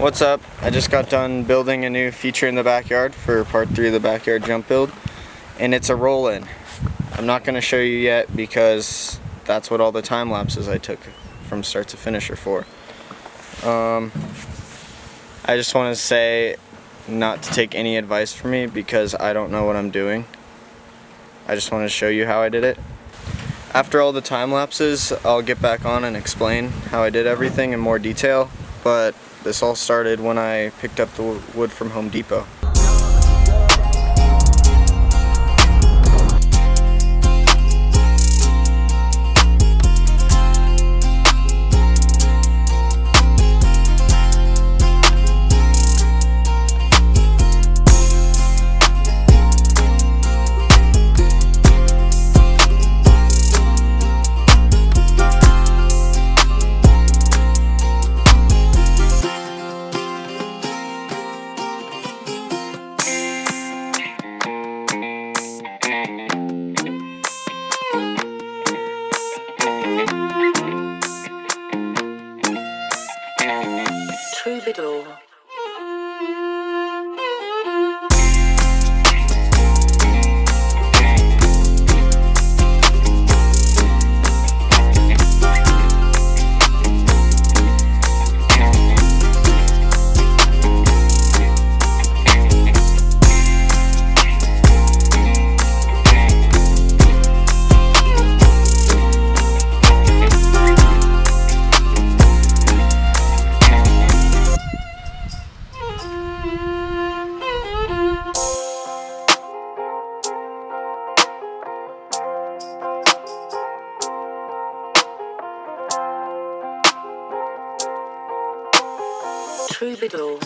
What's up? I just got done building a new feature in the backyard for part 3 of the backyard jump build, and it's a roll-in. I'm not going to show you yet because that's what all the time lapses I took from start to finish are for. I just want to say not to take any advice from me because I don't know what I'm doing. I just want to show you how I did it. After all the time lapses, I'll get back on and explain how I did everything in more detail, but this all started when I picked up the wood from Home Depot. Troubadour. Troubadour.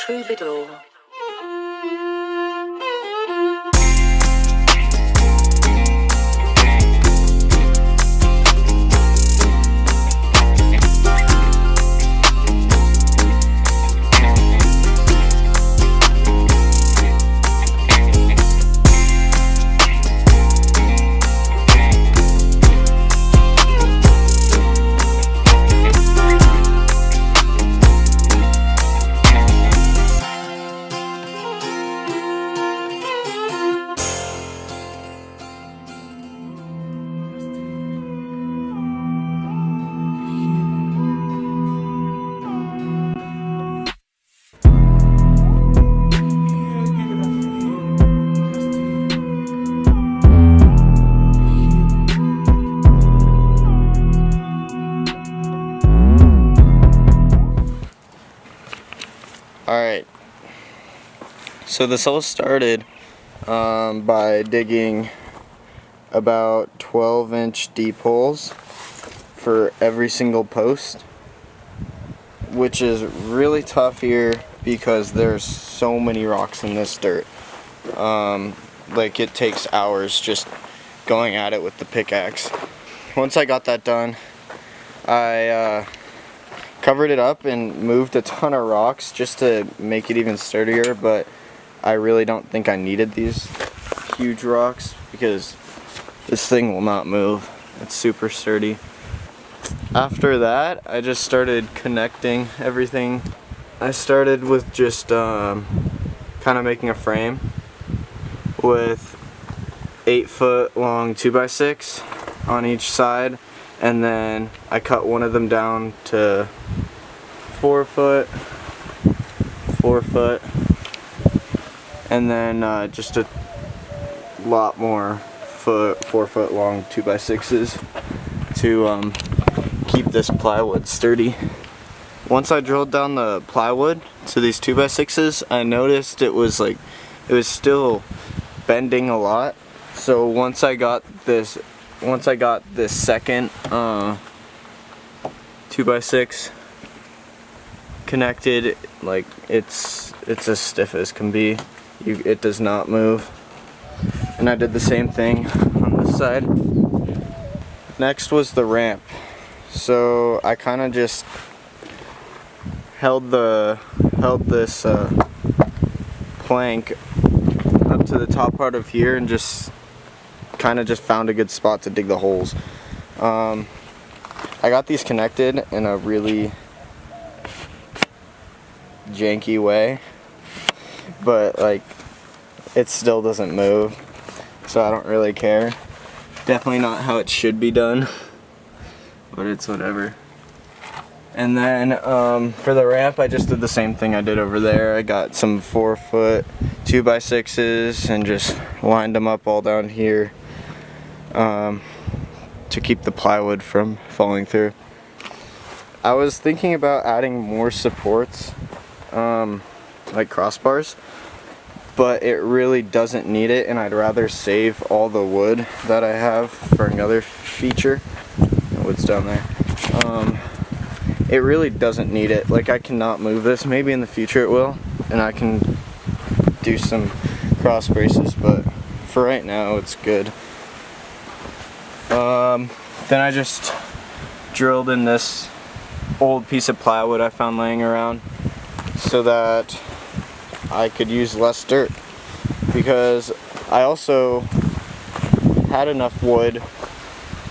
Troubadour. Alright, so this all started by digging about 12-inch deep holes for every single post, which is really tough here because there's so many rocks in this dirt. Like, it takes hours just going at it with the pickaxe. Once I got that done, I covered it up and moved a ton of rocks just to make it even sturdier, but I really don't think I needed these huge rocks because this thing will not move. It's super sturdy. After that, I just started connecting everything. I started with just kind of making a frame with 8-foot long 2x6 on each side, and then I cut one of them down to 4 foot, 4 foot, and then just a lot more 4 foot long 2x6s to keep this plywood sturdy. once I drilled down the plywood to these 2x6s, I noticed it was still bending a lot. So once I got this second 2x6 connected, like it's as stiff as can be. It does not move. And I did the same thing on this side. Next was the ramp. So I kind of just held this plank up to the top part of here and just found a good spot to dig the holes. I got these connected in a really janky way, but like it still doesn't move, so I don't really care. Definitely not how it should be done, but it's whatever. And then for the ramp, I just did the same thing I did over there. I got some 4-foot 2x6s and just lined them up all down here to keep the plywood from falling through. I was thinking about adding more supports, like crossbars, but it really doesn't need it, and I'd rather save all the wood that I have for another feature. The wood's down there. It really doesn't need it. Like, I cannot move this. Maybe in the future it will, and I can do some cross braces, but for right now it's good. Then I just drilled in this old piece of plywood I found laying around so that I could use less dirt, because I also had enough wood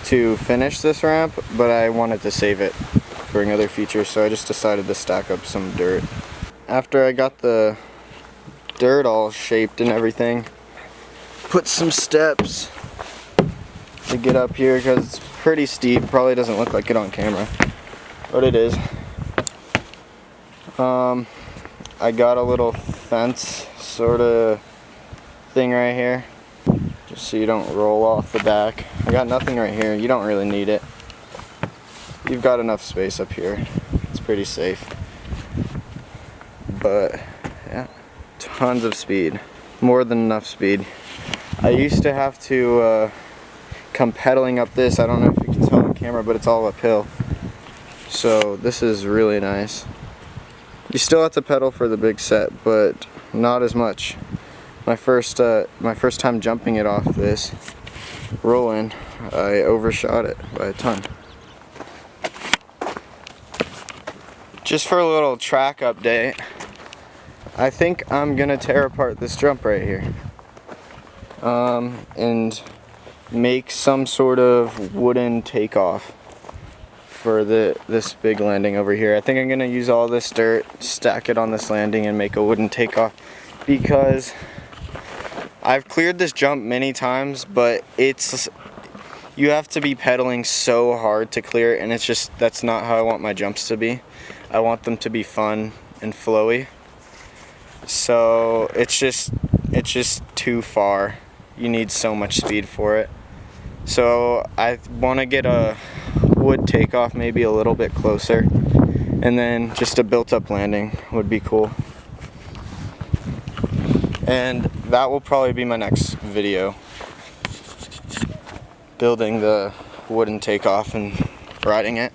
to finish this ramp, but I wanted to save it for another feature, so I just decided to stack up some dirt. After I got the dirt all shaped and everything, put some steps to get up here because it's pretty steep. Probably doesn't look like it on camera, but it is. I got a little fence sort of thing right here, just so you don't roll off the back. I got nothing right here. You don't really need it. You've got enough space up here. It's pretty safe. But yeah, tons of speed. More than enough speed. I used to have to come pedaling up this. I don't know if you can tell on camera, but it's all uphill. So this is really nice. You still have to pedal for the big set, but not as much. My first time jumping it off this roll-in, I overshot it by a ton. Just for a little track update, I think I'm gonna tear apart this jump right here and make some sort of wooden takeoff for this big landing over here. I think I'm gonna use all this dirt, stack it on this landing, and make a wooden takeoff, because I've cleared this jump many times, but you have to be pedaling so hard to clear it, and that's not how I want my jumps to be. I want them to be fun and flowy. So it's just too far. You need so much speed for it. So I want to get a wood takeoff maybe a little bit closer, and then just a built-up landing would be cool. And that will probably be my next video, building the wooden takeoff and riding it.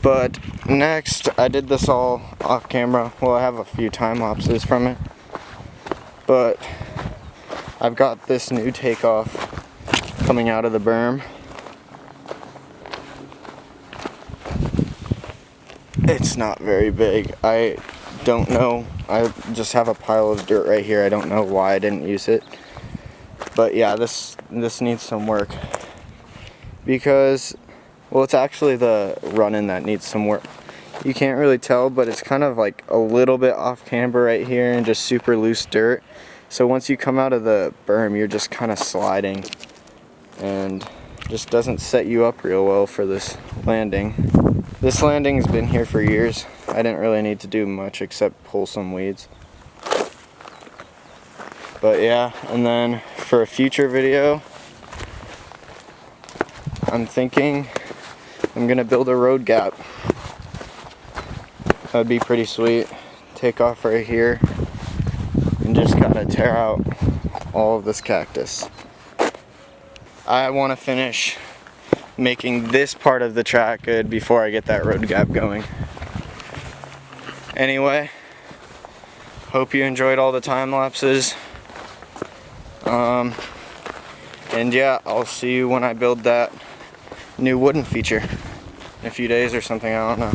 But next, I did this all off camera. Well, I have a few time lapses from it, but I've got this new takeoff coming out of the berm. It's not very big. I don't know. I just have a pile of dirt right here. I don't know why I didn't use it. But yeah, this needs some work, because, well, it's actually the run-in that needs some work. You can't really tell, but it's kind of like a little bit off camber right here and just super loose dirt. So once you come out of the berm, you're just kind of sliding, and just doesn't set you up real well for this landing. This landing's been here for years. I didn't really need to do much except pull some weeds. But yeah, and then for a future video, I'm thinking I'm gonna build a road gap That'd be pretty sweet. Take off right here and just gotta tear out all of this cactus. I want to finish making this part of the track good before I get that road gap going. Anyway, hope you enjoyed all the time lapses. And yeah, I'll see you when I build that new wooden feature in a few days or something, I don't know.